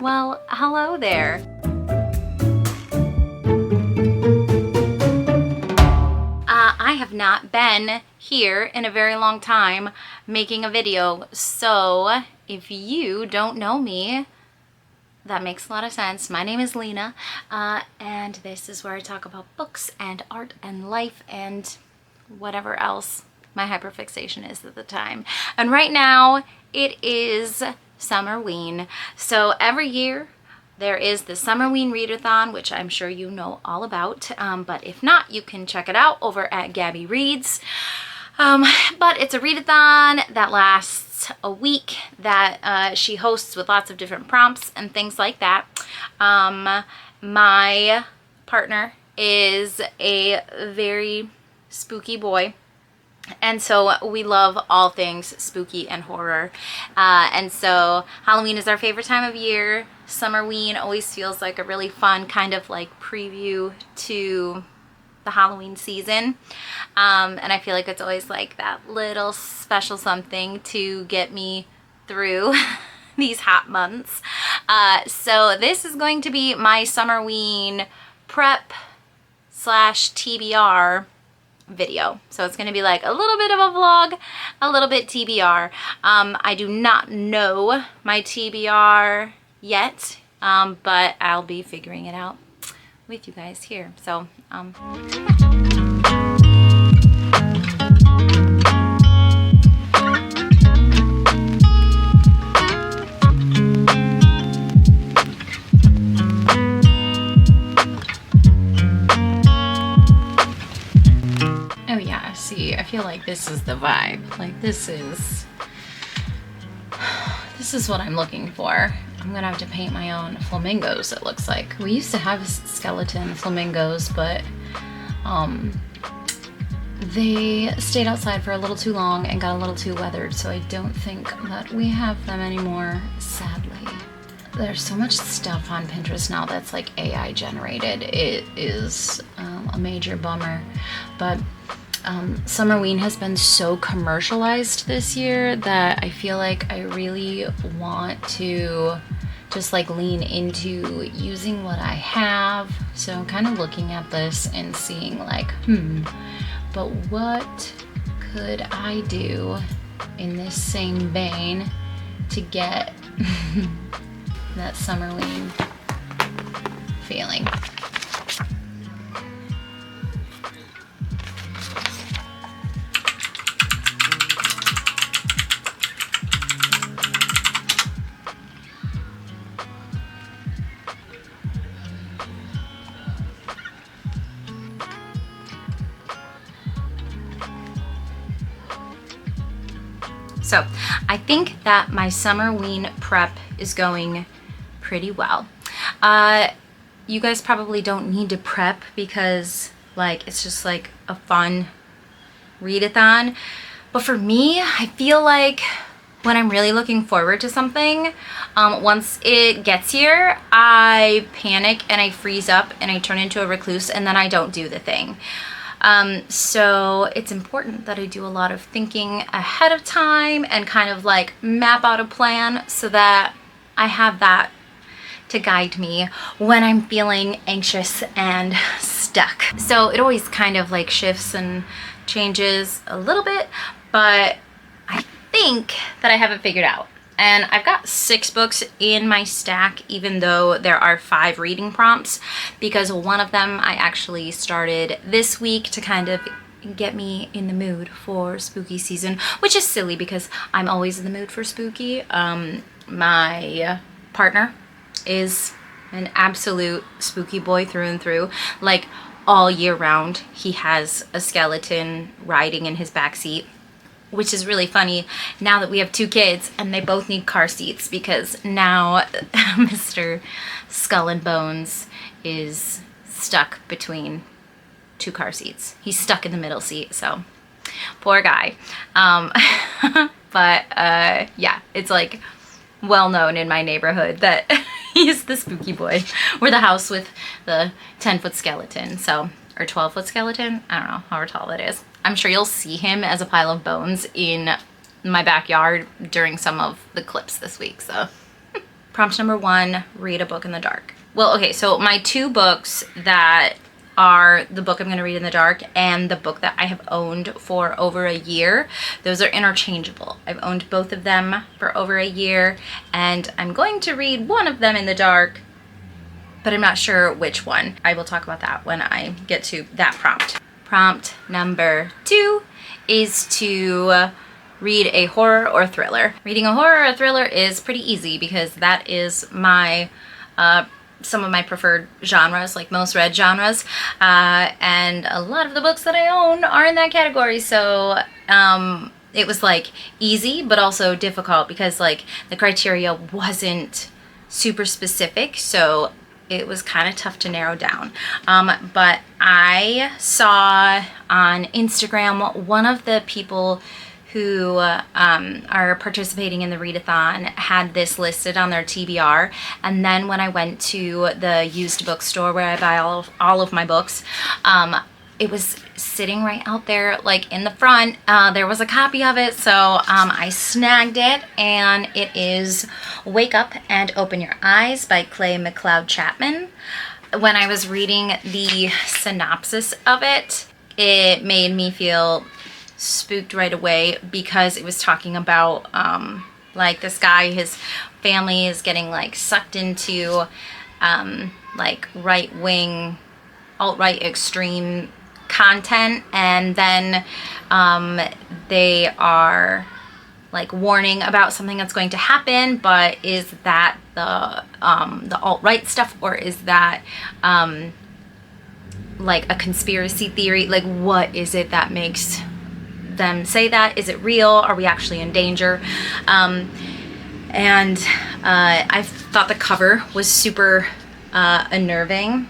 Well, hello there. I have not been here in a very long time making a video, so if you don't know me, that makes a lot of sense. My name is Lena, and this is where I talk about books and art and life and whatever else my hyperfixation is at the time. And right now, it is Summerween. So every year, there is the Summerween Readathon, which I'm sure you know all about, but if not, you can check it out over at Gabby Reads. But it's a readathon that lasts a week that she hosts with lots of different prompts and things like that. My partner is a very spooky boy. And so we love all things spooky and horror. And so Halloween is our favorite time of year. Summerween always feels like a really fun kind of like preview to the Halloween season. And I feel like it's always like that little special something to get me through these hot months. So this is going to be my Summerween prep / TBR video. So it's going to be like a little bit of a vlog, a little bit TBR. I do not know my TBR yet, but I'll be figuring it out with you guys here. So I feel like this is the vibe. Like this is what I'm looking for. I'm gonna have to paint my own flamingos, it looks like. We used to have skeleton flamingos, but they stayed outside for a little too long and got a little too weathered, so I don't think that we have them anymore, sadly. There's so much stuff on Pinterest now that's like AI generated. It is a major bummer, but Summerween has been so commercialized this year that I feel like I really want to just like lean into using what I have. So I'm kind of looking at this and seeing like, but what could I do in this same vein to get that Summerween feeling? So I think that my Summerween prep is going pretty well. You guys probably don't need to prep because like it's just like a fun readathon. But for me, I feel like when I'm really looking forward to something, once it gets here, I panic and I freeze up and I turn into a recluse and then I don't do the thing. So it's important that I do a lot of thinking ahead of time and kind of like map out a plan so that I have that to guide me when I'm feeling anxious and stuck. So it always kind of like shifts and changes a little bit, but I think that I have it figured out. And I've got 6 books in my stack, even though there are 5 reading prompts, because one of them I actually started this week to kind of get me in the mood for spooky season, which is silly because I'm always in the mood for spooky. My partner is an absolute spooky boy through and through. Like all year round, he has a skeleton riding in his backseat, which is really funny now that we have 2 kids and they both need car seats because now Mr. Skull and Bones is stuck between 2 car seats. He's stuck in the middle seat, so poor guy. But yeah, it's like well known in my neighborhood that he's the spooky boy. We're the house with the 10-foot skeleton, so, or 12-foot skeleton, I don't know, however tall it is. I'm sure you'll see him as a pile of bones in my backyard during some of the clips this week, so Prompt number 1, read a book in the dark. Well, okay, so my 2 books that are the book I'm going to read in the dark and the book that I have owned for over a year, those are interchangeable. I've owned both of them for over a year, and I'm going to read one of them in the dark, but I'm not sure which one. I will talk about that when I get to that prompt. Prompt number 2 is to read a horror or thriller. Reading a horror or thriller is pretty easy because that is my some of my preferred genres, like most read genres, and a lot of the books that I own are in that category. So it was like easy but also difficult because like the criteria wasn't super specific, so it was kind of tough to narrow down. But I saw on Instagram one of the people who are participating in the readathon had this listed on their TBR, and then when I went to the used bookstore where I buy all of my books, it was sitting right out there, like in the front. There was a copy of it, so I snagged it, and it is Wake Up and Open Your Eyes by Clay McLeod Chapman. When I was reading the synopsis of it, it made me feel spooked right away because it was talking about like this guy, his family is getting like sucked into like right-wing, alt-right extreme content, and then they are like warning about something that's going to happen, but is that the alt-right stuff, or is that like a conspiracy theory? Like, what is it that makes them say that? Is it real? Are we actually in danger? And I thought the cover was super unnerving.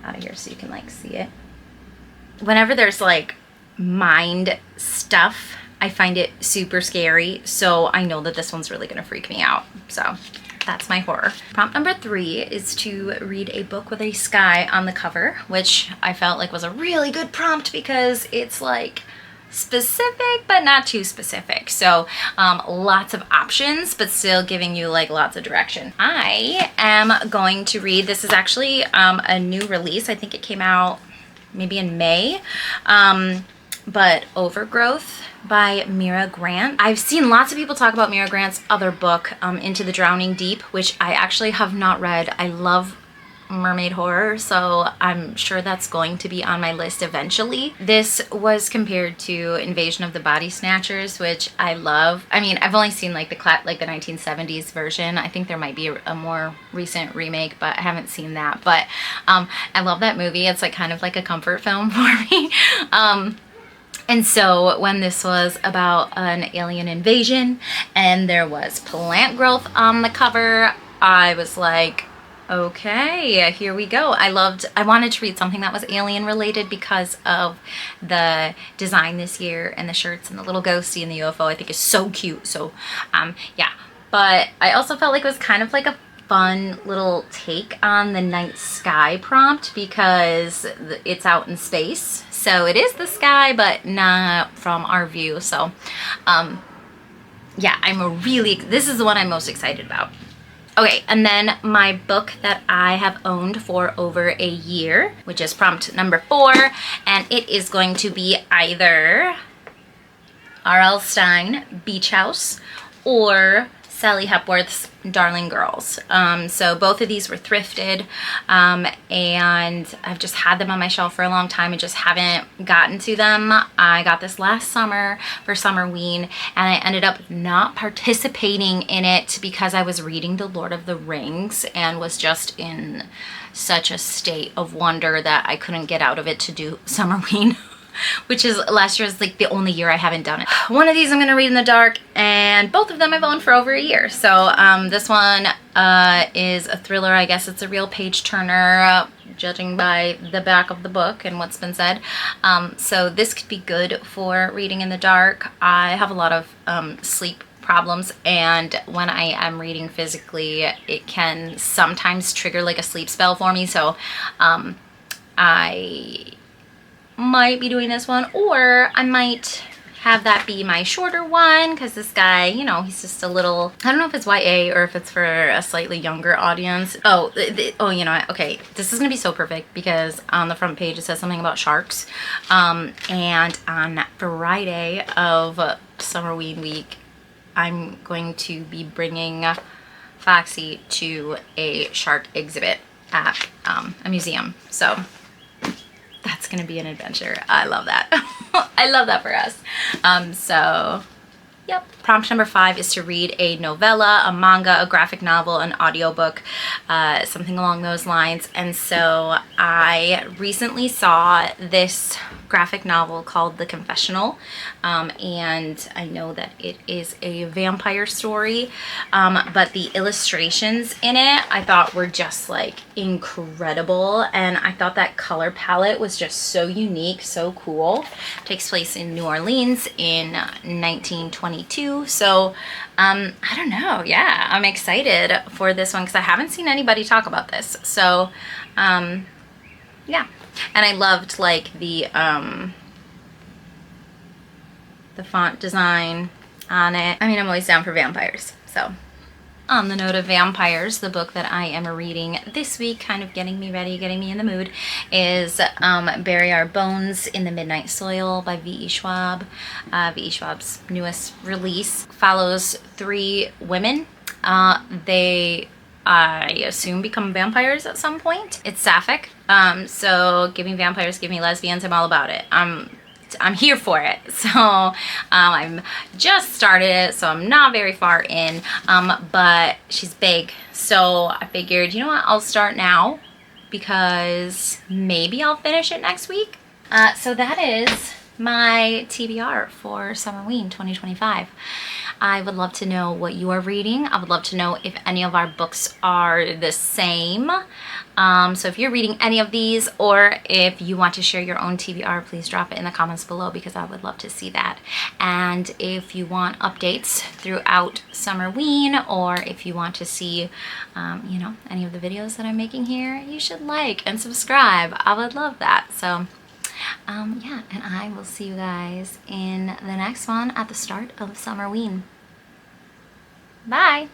Out of here so you can like see it. Whenever there's like mind stuff, I find it super scary, so I know that this one's really gonna freak me out. So that's my horror. Prompt number 3 is to read a book with a sky on the cover, which I felt like was a really good prompt because it's like specific but not too specific, so lots of options but still giving you like lots of direction. I am going to read, this is actually a new release. I think it came out maybe in May, but Overgrowth by Mira Grant. I've seen lots of people talk about Mira Grant's other book, Into the Drowning Deep, which I actually have not read. I love mermaid horror, so I'm sure that's going to be on my list eventually. This was compared to Invasion of the Body Snatchers, which I love. I mean, I've only seen like the 1970s version. I think there might be a more recent remake, but I haven't seen that. But I love that movie. It's like kind of like a comfort film for me. And so when this was about an alien invasion and there was plant growth on the cover, I was like, okay, here we go. I wanted to read something that was alien related because of the design this year and the shirts and the little ghosty and the UFO I think is so cute. So yeah, but I also felt like it was kind of like a fun little take on the night sky prompt because it's out in space. So it is the sky, but not from our view. So yeah, this is the one I'm most excited about. Okay, and then my book that I have owned for over a year, which is prompt number 4, and it is going to be either R.L. Stine, Beach House, or Sally Hepworth's Darling Girls. So both of these were thrifted, and I've just had them on my shelf for a long time and just haven't gotten to them. I got this last summer for Summerween, and I ended up not participating in it because I was reading The Lord of the Rings and was just in such a state of wonder that I couldn't get out of it to do Summerween. Which is last year is like the only year I haven't done it. One of these I'm gonna read in the dark, and both of them I've owned for over a year. So this one is a thriller. I guess it's a real page turner, judging by the back of the book and what's been said. So this could be good for reading in the dark. I have a lot of sleep problems, and when I am reading physically, it can sometimes trigger like a sleep spell for me. So I might be doing this one, or I might have that be my shorter one because this guy, you know, he's just a little, I don't know if it's YA or if it's for a slightly younger audience. Oh, you know what? Okay, this is gonna be so perfect because on the front page it says something about sharks. And on Friday of Summerween week, I'm going to be bringing Foxy to a shark exhibit at a museum. So that's gonna be an adventure. I love that. I love that for us. So yep. Prompt number 5 is to read a novella, a manga, a graphic novel, an audiobook, something along those lines. And so I recently saw this graphic novel called The Confessional, and I know that it is a vampire story, but the illustrations in it I thought were just like incredible, and I thought that color palette was just so unique, so cool. It takes place in New Orleans in 1922. So I don't know, yeah, I'm excited for this one because I haven't seen anybody talk about this. So yeah, and I loved like the font design on it. I mean, I'm always down for vampires. So on the note of vampires, the book that I am reading this week, kind of getting me ready, getting me in the mood, is Bury Our Bones in the Midnight Soil by V.E. Schwab. V.E. Schwab's newest release follows 3 women. They, I assume, become vampires at some point. It's sapphic, so give me vampires, give me lesbians, I'm all about it. I'm here for it. So I'm just started it, so I'm not very far in, but she's big, so I figured, you know what, I'll start now because maybe I'll finish it next week. So that is my TBR for Summerween 2025. I would love to know what you are reading. I would love to know if any of our books are the same. So if you're reading any of these, or if you want to share your own TBR, please drop it in the comments below because I would love to see that. And if you want updates throughout Summerween, or if you want to see, you know, any of the videos that I'm making here, you should like and subscribe. I would love that. So yeah, and I will see you guys in the next one at the start of Summerween. Bye!